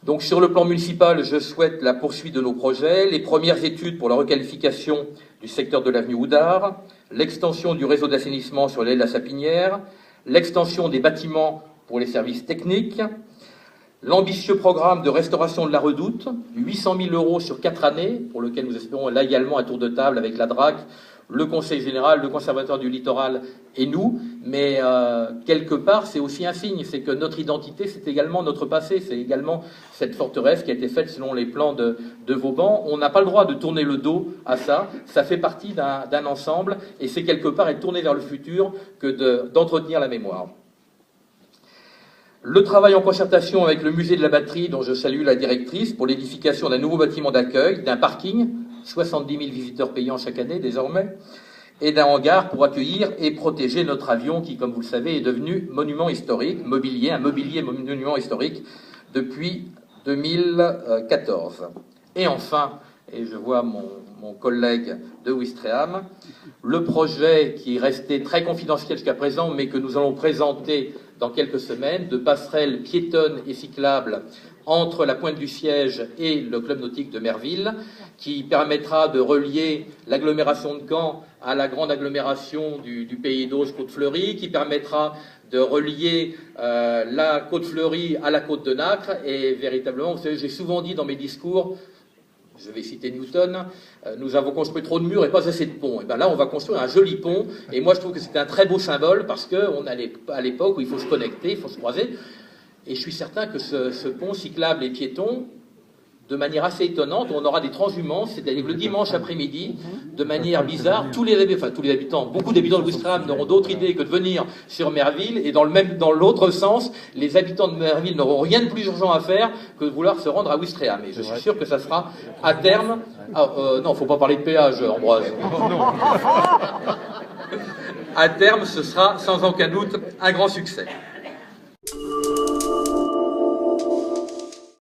Donc sur le plan municipal, je souhaite la poursuite de nos projets, les premières études pour la requalification du secteur de l'avenue Oudard, l'extension du réseau d'assainissement sur l'île de la Sapinière, l'extension des bâtiments pour les services techniques, l'ambitieux programme de restauration de la Redoute, 800 000 € sur 4 années, pour lequel nous espérons là également un tour de table avec la DRAC, le Conseil général, le Conservatoire du littoral et nous, mais quelque part c'est aussi un signe, c'est que notre identité c'est également notre passé, c'est également cette forteresse qui a été faite selon les plans de Vauban. On n'a pas le droit de tourner le dos à ça, ça fait partie d'un ensemble et c'est quelque part être tourné vers le futur que d'entretenir la mémoire. Le travail en concertation avec le musée de la batterie, dont je salue la directrice, pour l'édification d'un nouveau bâtiment d'accueil, d'un parking, 70 000 visiteurs payants chaque année désormais, et d'un hangar pour accueillir et protéger notre avion qui, comme vous le savez, est devenu monument historique, un mobilier monument historique depuis 2014. Et enfin, et je vois mon collègue de Ouistreham, le projet qui est resté très confidentiel jusqu'à présent, mais que nous allons présenter dans quelques semaines, de passerelles piétonnes et cyclables entre la Pointe du Siège et le club nautique de Merville, qui permettra de relier l'agglomération de Caen à la grande agglomération du Pays d'Auge Côte-Fleurie, qui permettra de relier la Côte-Fleurie à la côte de Nacre. Et véritablement, vous savez, j'ai souvent dit dans mes discours, je vais citer Newton, nous avons construit trop de murs et pas assez de ponts. Et bien là, on va construire un joli pont. Et moi, je trouve que c'est un très beau symbole parce qu'on est à l'époque où il faut se connecter, il faut se croiser. Et je suis certain que ce pont cyclable et piéton, de manière assez étonnante, on aura des transhumances, c'est-à-dire le dimanche après-midi, de manière bizarre, tous les habitants, beaucoup d'habitants de Ouistreham n'auront d'autre idée que de venir sur Merville, et dans l'autre sens, les habitants de Merville n'auront rien de plus urgent à faire que de vouloir se rendre à Ouistreham. Et je suis sûr que ça sera à terme... non, faut pas parler de péage, Ambroise. À terme, ce sera sans aucun doute un grand succès.